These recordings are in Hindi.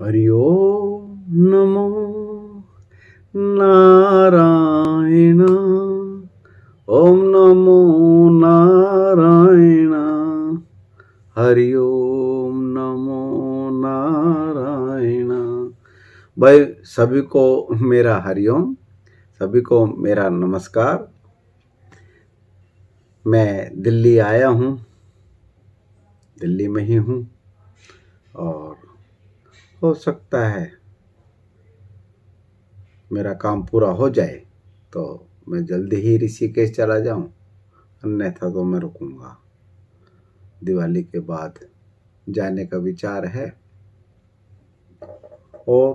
हरि ओम नमो नारायण। ओम नमो नारायण। हरि ओम नमो नारायण। भाई सभी को मेरा हरिओम, सभी को मेरा नमस्कार। मैं दिल्ली आया हूँ, दिल्ली में ही हूँ और हो सकता है मेरा काम पूरा हो जाए तो मैं जल्दी ही ऋषिकेश चला जाऊं, अन्यथा तो मैं रुकूंगा। दिवाली के बाद जाने का विचार है और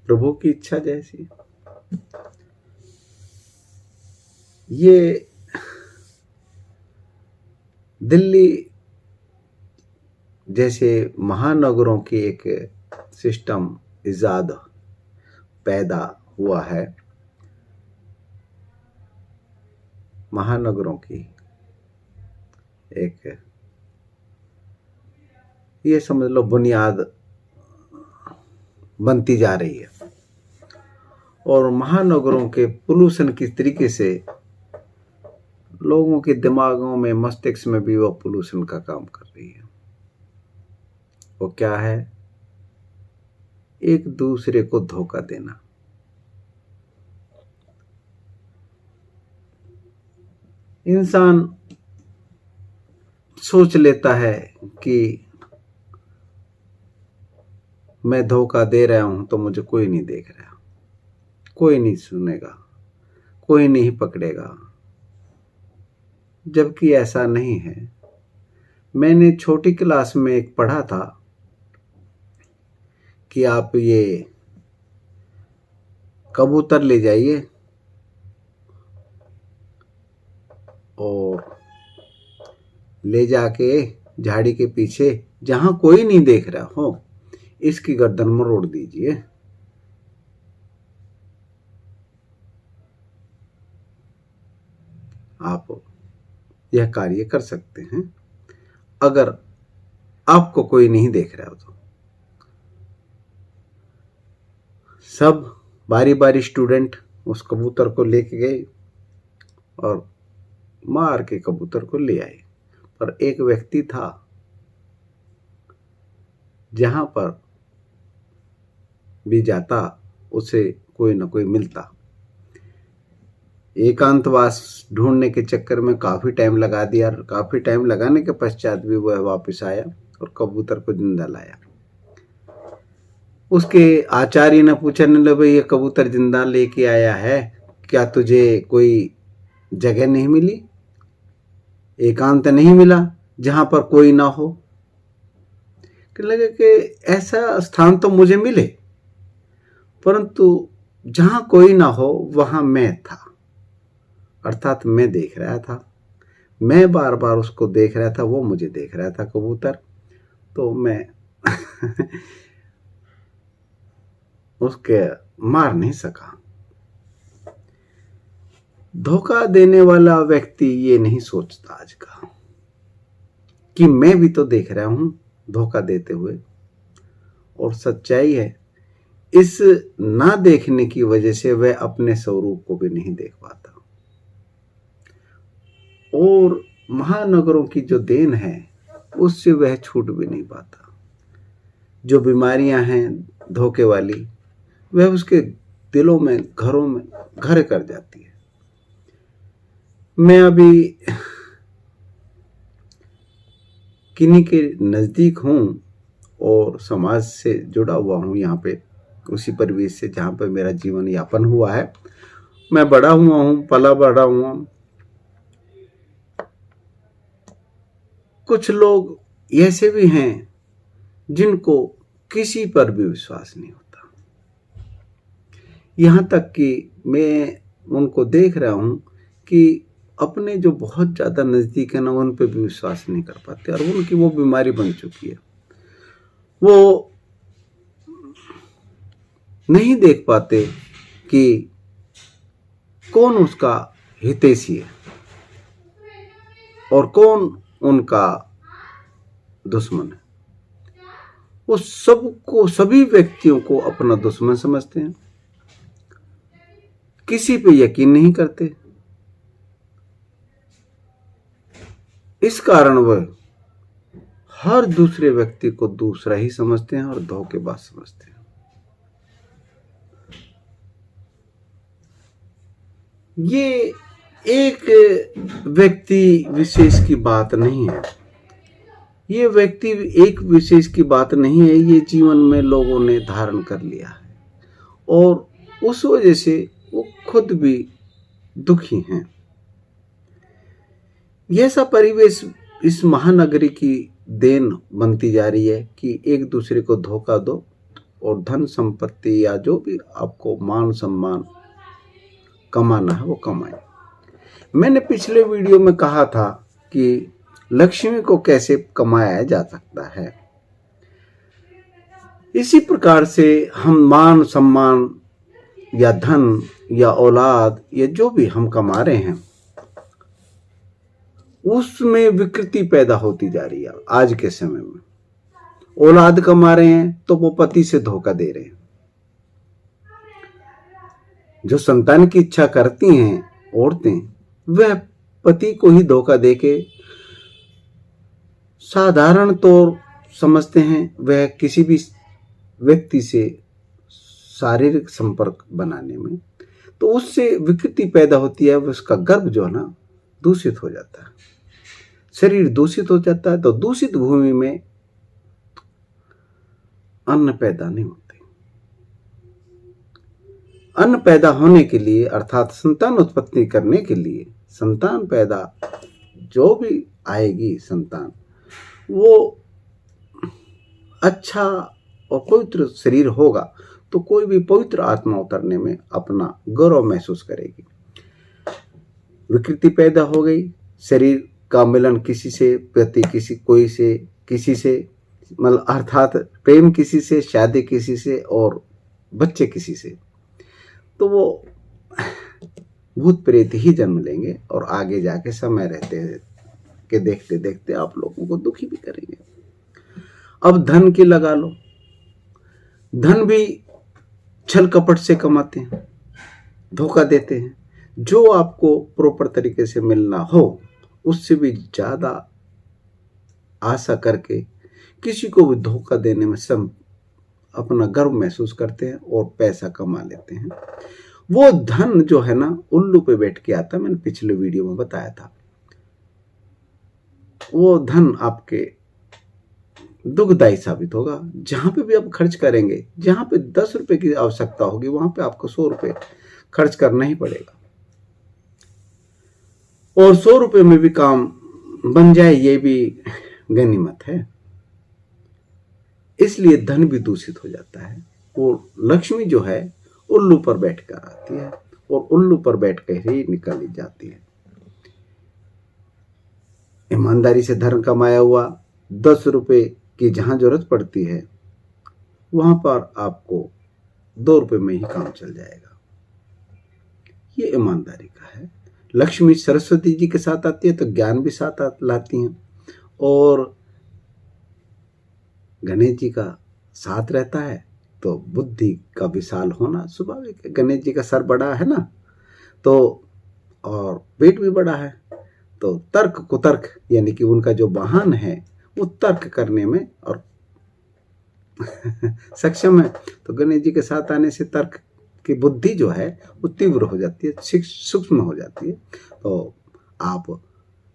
प्रभु की इच्छा जैसी। ये दिल्ली जैसे महानगरों की एक सिस्टम इजाद पैदा हुआ है। महानगरों की एक ये समझ लो बुनियाद बनती जा रही है और महानगरों के पोल्यूशन किस तरीके से लोगों के दिमागों में, मस्तिष्क में भी वो पोल्यूशन का काम कर रही है। वो क्या है? एक दूसरे को धोखा देना। इंसान सोच लेता है कि मैं धोखा दे रहा हूं तो मुझे कोई नहीं देख रहा, कोई नहीं सुनेगा, कोई नहीं पकड़ेगा, जबकि ऐसा नहीं है। मैंने छोटी क्लास में एक पढ़ा था कि आप ये कबूतर ले जाइए और ले जाके झाड़ी के पीछे जहां कोई नहीं देख रहा हो इसकी गर्दन मरोड़ दीजिए। आप यह कार्य कर सकते हैं अगर आपको कोई नहीं देख रहा हो तो। सब बारी बारी स्टूडेंट उस कबूतर को लेके गए और मार के कबूतर को ले आए, पर एक व्यक्ति था जहां पर भी जाता उसे कोई ना कोई मिलता। एकांतवास ढूंढने के चक्कर में काफी टाइम लगा दिया। काफी टाइम लगाने के पश्चात भी वह वापस आया और कबूतर को जिंदा लाया। उसके आचार्य ने पूछा, नहीं भाई ये कबूतर जिंदा लेके आया है, क्या तुझे कोई जगह नहीं मिली, एकांत नहीं मिला जहां पर कोई ना हो? लगे कि ऐसा स्थान तो मुझे मिले, परंतु जहां कोई ना हो वहां मैं था, अर्थात मैं देख रहा था। मैं बार बार उसको देख रहा था, वो मुझे देख रहा था कबूतर, तो मैं उसके मार नहीं सका। धोखा देने वाला व्यक्ति ये नहीं सोचता आज का कि मैं भी तो देख रहा हूं धोखा देते हुए। और सच्चाई है, इस ना देखने की वजह से वह अपने स्वरूप को भी नहीं देख पाता और महानगरों की जो देन है उससे वह छूट भी नहीं पाता। जो बीमारियां हैं धोखे वाली, वह उसके दिलों में, घरों में घर कर जाती है। मैं अभी किन्हीं के नजदीक हूं और समाज से जुड़ा हुआ हूं, यहाँ पे उसी परिवेश से जहां पर मेरा जीवन यापन हुआ है। मैं बड़ा हुआ हूं, पला बड़ा हुआ हूं। कुछ लोग ऐसे भी हैं जिनको किसी पर भी विश्वास नहीं होता, यहां तक कि मैं उनको देख रहा हूं कि अपने जो बहुत ज्यादा नजदीक है ना, उन पे भी विश्वास नहीं कर पाते और उनकी वो बीमारी बन चुकी है। वो नहीं देख पाते कि कौन उसका हितैषी है और कौन उनका दुश्मन है। वो सबको, सभी व्यक्तियों को अपना दुश्मन समझते हैं, किसी पे यकीन नहीं करते। इस कारण वह हर दूसरे व्यक्ति को दूसरा ही समझते हैं और धोखेबाज समझते हैं। ये एक व्यक्ति विशेष की बात नहीं है, ये व्यक्ति एक विशेष की बात नहीं है, ये जीवन में लोगों ने धारण कर लिया है और उस वजह से वो खुद भी दुखी हैं। यह सब परिवेश इस महानगरी की देन बनती जा रही है कि एक दूसरे को धोखा दो और धन संपत्ति या जो भी आपको मान सम्मान कमाना है वो कमाए। मैंने पिछले वीडियो में कहा था कि लक्ष्मी को कैसे कमाया जा सकता है। इसी प्रकार से हम मान सम्मान या धन या औलाद या जो भी हम कमा रहे हैं उसमें विकृति पैदा होती जा रही है। आज के समय में औलाद कमा रहे हैं तो वो पति से धोखा दे रहे हैं। जो संतान की इच्छा करती हैं औरतें, वह पति को ही धोखा देके साधारण तौर समझते हैं वह किसी भी व्यक्ति से शारीरिक संपर्क बनाने में, तो उससे विकृति पैदा होती है। उसका गर्भ जो है ना दूषित हो जाता है, शरीर दूषित हो जाता है। तो दूषित भूमि में अन्न पैदा नहीं होते। अन्न पैदा होने के लिए अर्थात संतान उत्पत्ति करने के लिए, संतान पैदा जो भी आएगी संतान, वो अच्छा और पवित्र शरीर होगा तो कोई भी पवित्र आत्मा उतरने में अपना गौरव महसूस करेगी। विकृति पैदा हो गई, शरीर का मिलन किसी से, पति किसी से मतलब अर्थात प्रेम किसी से, शादी किसी से और बच्चे किसी से, तो वो भूत प्रेत ही जन्म लेंगे और आगे जाके समय रहते के देखते देखते आप लोगों को दुखी भी करेंगे। अब धन की लगा लो, धन भी छल कपट से कमाते हैं, धोखा देते हैं। जो आपको प्रॉपर तरीके से मिलना हो उससे भी ज्यादा आशा करके किसी को भी धोखा देने में सब अपना गर्व महसूस करते हैं और पैसा कमा लेते हैं। वो धन जो है ना उल्लू पे बैठ के आता, मैंने पिछले वीडियो में बताया था। वो धन आपके दुखदायी साबित होगा। जहां पे भी आप खर्च करेंगे, जहां पे 10 रुपए की आवश्यकता होगी वहां पे आपको 100 रुपए खर्च करना ही पड़ेगा और 100 रुपए में भी काम बन जाए ये भी गनीमत है। इसलिए धन भी दूषित हो जाता है। वो लक्ष्मी जो है उल्लू पर बैठकर आती है और उल्लू पर बैठकर ही निकाली जाती है। ईमानदारी से धन कमाया हुआ 10 रुपए की जहां जरूरत पड़ती है वहां पर आपको 2 रुपए में ही काम चल जाएगा। ये ईमानदारी का है। लक्ष्मी सरस्वती जी के साथ आती है तो ज्ञान भी साथ लाती हैं और गणेश जी का साथ रहता है तो बुद्धि का विशाल होना स्वाभाविक है। गणेश जी का सर बड़ा है ना, तो और पेट भी बड़ा है, तो तर्क कुतर्क यानी कि उनका जो वाहन है वो तर्क करने में और सक्षम है। तो गणेश जी के साथ आने से तर्क की बुद्धि जो है वो तीव्र हो जाती है, सूक्ष्म हो जाती है, तो आप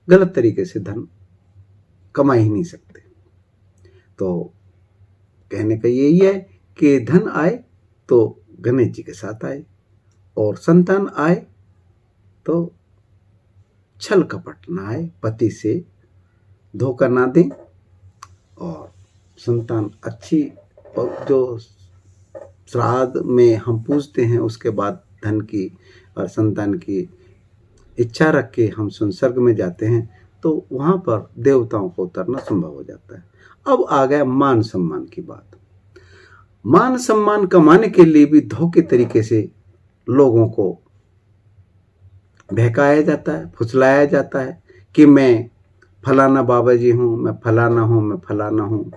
गलत तरीके से धन कमा ही नहीं सकते। तो कहने का यही है कि धन आए तो गणेश जी के साथ आए और संतान आए तो छल कपट ना आए, पति से धोखा ना दें और संतान अच्छी, और जो श्राद्ध में हम पूजते हैं उसके बाद धन की और संतान की इच्छा रख के हम संसर्ग में जाते हैं तो वहां पर देवताओं को उतरना संभव हो जाता है। अब आ गया मान सम्मान की बात। मान सम्मान कमाने के लिए भी धोखे तरीके से लोगों को बहकाया जाता है, फुसलाया जाता है कि मैं फलाना बाबा जी हूँ, मैं फलाना हूँ, मैं फलाना हूँ,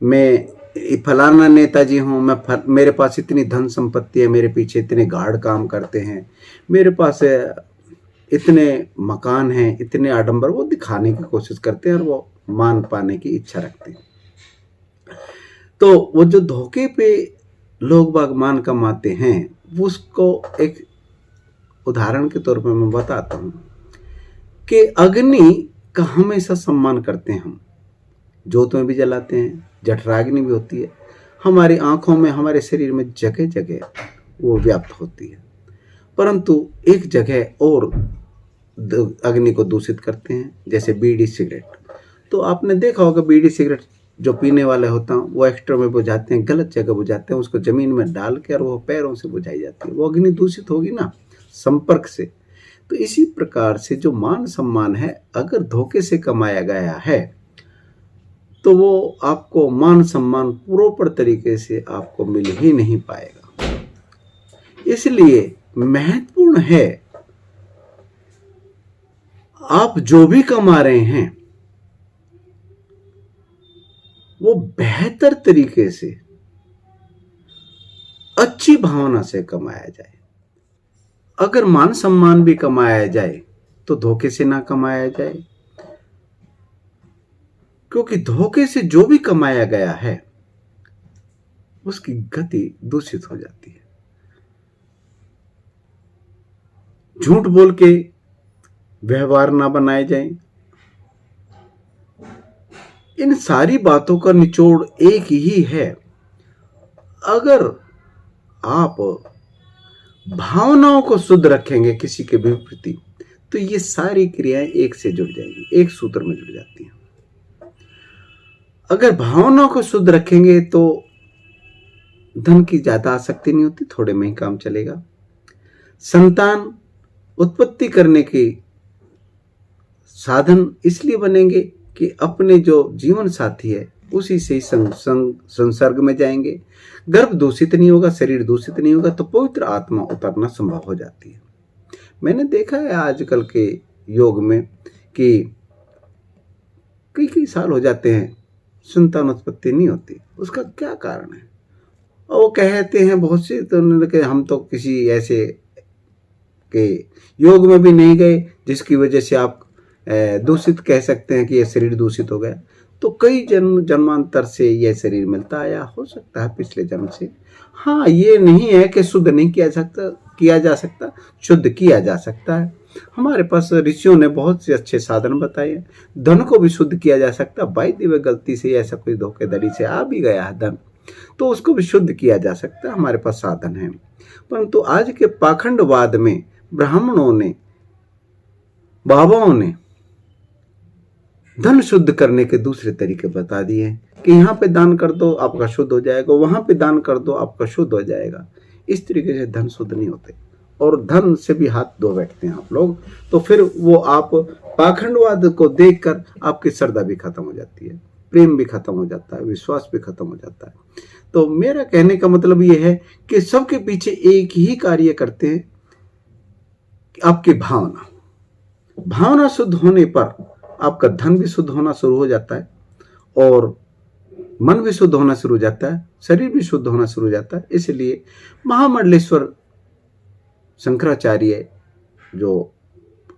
मैं फलाना नेताजी हूँ, मेरे पास इतनी धन संपत्ति है, मेरे पीछे इतने गार्ड काम करते हैं, मेरे पास इतने मकान हैं, इतने आडंबर, वो दिखाने की कोशिश करते हैं और वो मान पाने की इच्छा रखते हैं। तो वो जो धोखे पे लोग बाग मान कमाते हैं, उसको एक उदाहरण के तौर पर मैं बताता हूँ कि अग्नि का हमेशा सम्मान करते हैं हम, जोत में भी जलाते हैं, जठराग्नि भी होती है, हमारी आंखों में, हमारे शरीर में जगह जगह वो व्याप्त होती है, परंतु एक जगह और अग्नि को दूषित करते हैं, जैसे बीड़ी सिगरेट। तो आपने देखा होगा बीड़ी सिगरेट जो पीने वाले होता है वो एक्स्ट्रा में बुझाते हैं, गलत जगह बुझाते हैं, उसको जमीन में डाल के और वो पैरों से बुझाई जाती है, वो अग्नि दूषित होगी ना संपर्क से। तो इसी प्रकार से जो मान सम्मान है, अगर धोखे से कमाया गया है तो वो आपको मान सम्मान प्रॉपर तरीके से आपको मिल ही नहीं पाएगा। इसलिए महत्वपूर्ण है आप जो भी कमा रहे हैं वो बेहतर तरीके से, अच्छी भावना से कमाया जाए। अगर मान सम्मान भी कमाया जाए तो धोखे से ना कमाया जाए, क्योंकि धोखे से जो भी कमाया गया है उसकी गति दूषित हो जाती है। झूठ बोल के व्यवहार ना बनाए जाए। इन सारी बातों का निचोड़ एक ही है, अगर आप भावनाओं को शुद्ध रखेंगे किसी के भी प्रति, तो ये सारी क्रियाएं एक से जुड़ जाएंगी, एक सूत्र में जुड़ जाती हैं। अगर भावनाओं को शुद्ध रखेंगे तो धन की ज्यादा आसक्ति नहीं होती, थोड़े में ही काम चलेगा। संतान उत्पत्ति करने के साधन इसलिए बनेंगे कि अपने जो जीवन साथी है उसी से ही संसर्ग में जाएंगे, गर्भ दूषित नहीं होगा, शरीर दूषित नहीं होगा, तो पवित्र आत्मा उतरना संभव हो जाती है। मैंने देखा है आजकल के योग में कि कई कई साल हो जाते हैं संतान उत्पत्ति नहीं होती। उसका क्या कारण है? और वो कहते हैं बहुत से, तो हम तो किसी ऐसे के योग में भी नहीं गए जिसकी वजह से आप दूषित कह सकते हैं कि यह शरीर दूषित हो गया। तो कई जन्मांतर से यह शरीर मिलता आया, हो सकता है पिछले जन्म से। हाँ, ये नहीं है कि शुद्ध नहीं किया जा सकता, शुद्ध किया जा सकता है। हमारे पास ऋषियों ने बहुत से अच्छे साधन बताए हैं। धन को भी शुद्ध किया जा सकता है। बाई दिव्य गलती से ऐसा कोई धोखेधड़ी से आ भी गया है धन, तो उसको भी शुद्ध किया जा सकता है, हमारे पास साधन है। परंतु आज के पाखंडवाद में ब्राह्मणों ने, बाबाओं ने धन शुद्ध करने के दूसरे तरीके बता दिए हैं कि यहाँ पे दान कर दो आपका शुद्ध हो जाएगा, वहां पे दान कर दो आपका शुद्ध हो जाएगा। इस तरीके से धन शुद्ध नहीं होते, और धन से भी हाथ धो बैठते हैं आप लोग। तो फिर वो आप पाखंडवाद को देखकर आपकी श्रद्धा भी खत्म हो जाती है, प्रेम भी खत्म हो जाता है, विश्वास भी खत्म हो जाता है। तो मेरा कहने का मतलब ये है कि सबके पीछे एक ही कार्य करते हैं, आपकी भावना शुद्ध होने पर आपका धन भी शुद्ध होना शुरू हो जाता है, और मन भी शुद्ध होना शुरू हो जाता है, शरीर भी शुद्ध होना शुरू हो जाता है। इसलिए महामंडलेश्वर शंकराचार्य जो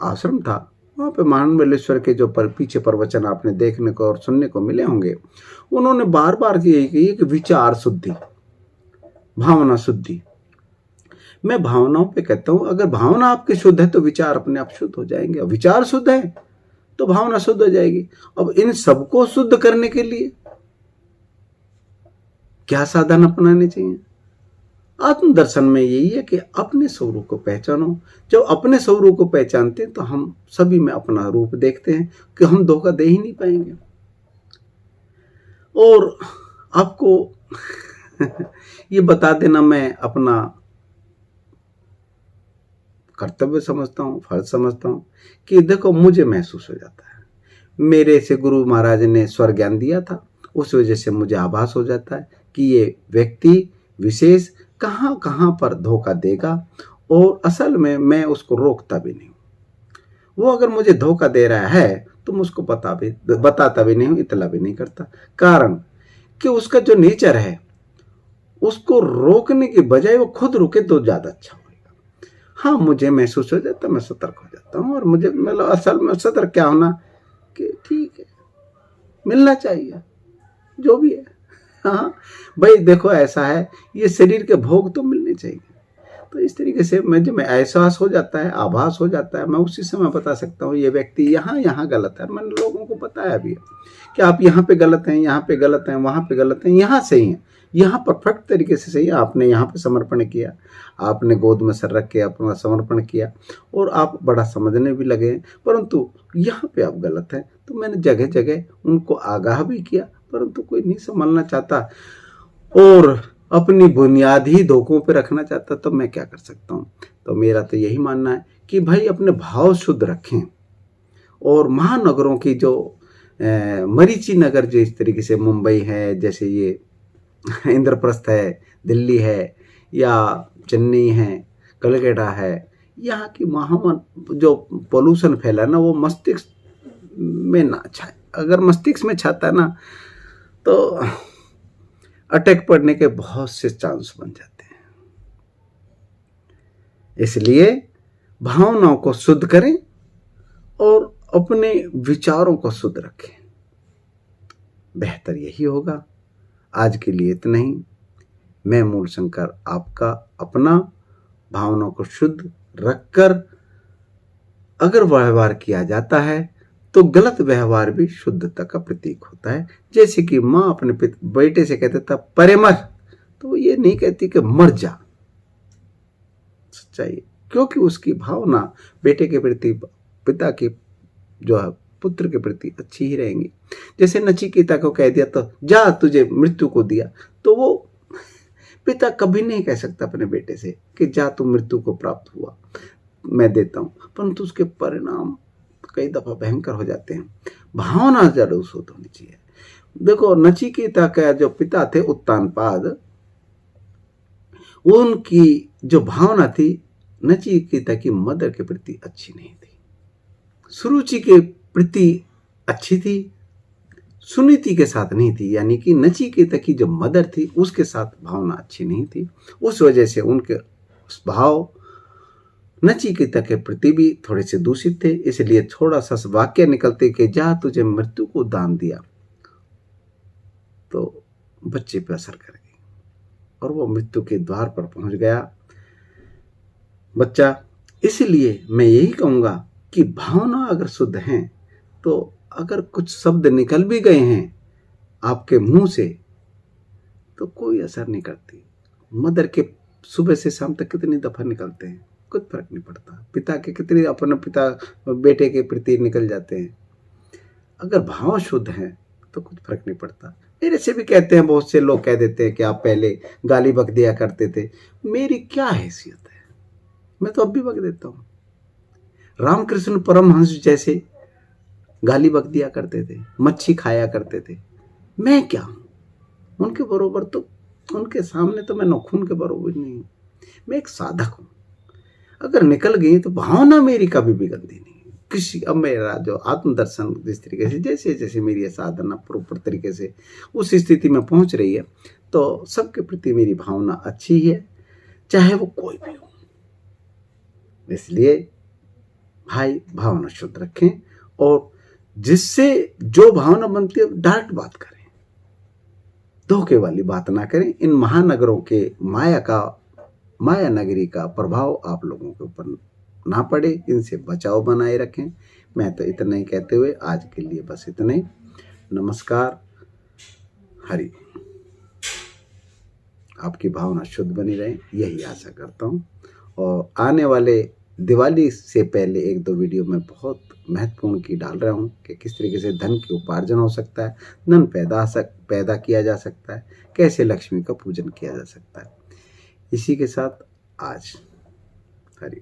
आश्रम था, वहाँ पे महामंडलेश्वर के जो पीछे प्रवचन आपने देखने को और सुनने को मिले होंगे, उन्होंने बार बार यही कही कि विचार शुद्धि, भावना शुद्धि। मैं भावनाओं पे कहता हूं, अगर भावना आपकी शुद्ध है तो विचार अपने आप शुद्ध हो जाएंगे, और विचार शुद्ध है तो भावना शुद्ध हो जाएगी। अब इन सबको शुद्ध करने के लिए क्या साधन अपनाने चाहिए? आत्मदर्शन में यही है कि अपने स्वरूप को पहचानो। जब अपने स्वरूप को पहचानते हैं तो हम सभी में अपना रूप देखते हैं कि हम धोखा दे ही नहीं पाएंगे। और आपको ये बता देना मैं अपना कर्तव्य समझता हूँ, फर्ज समझता हूँ कि देखो, मुझे महसूस हो जाता है, मेरे से गुरु महाराज ने स्वर ज्ञान दिया था, उस वजह से मुझे आभास हो जाता है कि ये व्यक्ति विशेष कहाँ कहाँ पर धोखा देगा, और असल में मैं उसको रोकता भी नहीं। वो अगर मुझे धोखा दे रहा है तो मैं उसको बताता भी नहीं हूँ, इतला भी नहीं करता। कारण कि उसका जो नेचर है उसको रोकने की बजाय वो खुद रुके तो ज्यादा अच्छा होगा। हाँ, मुझे महसूस हो जाता, मैं सतर्क हो जाता हूँ, और मुझे मतलब असल में सतर्क क्या होना कि ठीक है, मिलना चाहिए जो भी है। हाँ भाई देखो, ऐसा है, ये शरीर के भोग तो मिलने चाहिए। तो इस तरीके से मैं जब मैं एहसास हो जाता है, आभास हो जाता है, मैं उसी समय बता सकता हूँ ये व्यक्ति यहाँ गलत है। मैंने लोगों को बताया भी है कि आप यहाँ पे गलत हैं, यहाँ पे गलत हैं, वहाँ पे गलत हैं, यहाँ सही हैं, यहाँ परफेक्ट तरीके से सही है। आपने यहाँ पे समर्पण किया, आपने गोद में सर रख के अपना समर्पण किया और आप बड़ा समझने भी लगे, परंतु यहाँ पे आप गलत हैं। तो मैंने जगह जगह उनको आगाह भी किया, परंतु कोई नहीं संभालना चाहता और अपनी बुनियाद ही धोखों पे रखना चाहता, तो मैं क्या कर सकता हूँ। तो मेरा तो यही मानना है कि भाई अपने भाव शुद्ध रखें। और महानगरों की जो मरीची नगर जो इस तरीके से मुंबई है, जैसे ये इंद्रप्रस्थ है, दिल्ली है, या चेन्नई है, कलकत्ता है, यहाँ की महामन जो पोल्यूशन फैला ना, वो मस्तिष्क में ना छाए। अगर मस्तिष्क में छाता है ना तो अटैक पड़ने के बहुत से चांस बन जाते हैं। इसलिए भावनाओं को शुद्ध करें और अपने विचारों को शुद्ध रखें, बेहतर यही होगा। आज के लिए इतना ही। मैं मूलशंकर आपका अपना, भावनाओं को शुद्ध रखकर अगर व्यवहार किया जाता है तो गलत व्यवहार भी शुद्धता का प्रतीक होता है। जैसे कि माँ अपने बेटे से कहते था परे मर, तो वो ये नहीं कहती कि मर जा। सच्चाई, क्योंकि उसकी भावना बेटे के प्रति, पिता की जो है पुत्र के प्रति अच्छी ही रहेंगी। जैसे नचिकेता को कह दिया तो जा तुझे मृत्यु को दिया, तो वो पिता कभी नहीं कह सकता अपने बेटे से कि जा तू मृत्यु को प्राप्त हुआ, मैं देता हूं, परंतु उसके परिणाम कई दफा भयंकर हो जाते हैं। भावना जरूर शुद्ध होनी चाहिए। देखो, नचिकेता का जो पिता थे उत्तानपाद, उनकी जो भावना थी नचिकेता की मदर के प्रति अच्छी नहीं थी, सुरुचि के प्रति अच्छी थी, सुनीति के साथ नहीं थी। यानी कि नचिकेता की जो मदर थी उसके साथ भावना अच्छी नहीं थी। उस वजह से उनके भाव नचिकेता के प्रति भी थोड़े से दूषित थे। इसलिए थोड़ा सा वाक्य निकलते कि जा तुझे मृत्यु को दान दिया, तो बच्चे पे असर कर गई और वो मृत्यु के द्वार पर पहुंच गया बच्चा। इसलिए मैं यही कहूंगा कि भावना अगर शुद्ध हैं तो अगर कुछ शब्द निकल भी गए हैं आपके मुंह से तो कोई असर नहीं करती। मदर के सुबह से शाम तक कितनी दफा निकलते हैं, कुछ फर्क नहीं पड़ता। पिता के कितने अपने पिता बेटे के प्रति निकल जाते हैं। अगर भाव शुद्ध हैं तो कुछ फर्क नहीं पड़ता। मेरे से भी कहते हैं, बहुत से लोग कह देते हैं कि आप पहले गाली बक दिया करते थे। मेरी क्या हैसियत है, मैं तो अब भी बक देता हूँ। रामकृष्ण परमहंस जैसे गाली बक दिया करते थे, मच्छी खाया करते थे। मैं क्या हूँ उनके बरोबर? तो उनके सामने तो मैं नखून के बरोबर नहीं हूँ, मैं एक साधक हूँ। अगर निकल गई तो भावना मेरी कभी भी गंदी नहीं किसी। अब मेरा जो आत्मदर्शन जिस तरीके से जैसे जैसे मेरी साधना प्रॉपर तरीके से उस स्थिति में पहुंच रही है, तो सबके प्रति मेरी भावना अच्छी है, चाहे वो कोई भी हो। इसलिए भाई भावना शुद्ध रखें और जिससे जो भावना बनती है डायरेक्ट बात करें, धोखे वाली बात ना करें। इन महानगरों के माया नगरी का प्रभाव आप लोगों के ऊपर ना पड़े, इनसे बचाव बनाए रखें। मैं तो इतना ही कहते हुए आज के लिए बस इतना ही। नमस्कार, हरि। आपकी भावना शुद्ध बनी रहे, यही आशा करता हूँ। और आने वाले दिवाली से पहले 1-2 वीडियो में बहुत महत्वपूर्ण की डाल रहा हूँ कि किस तरीके से धन की उपार्जन हो सकता है, धन पैदा किया जा सकता है, कैसे लक्ष्मी का पूजन किया जा सकता है। इसी के साथ आज हरि।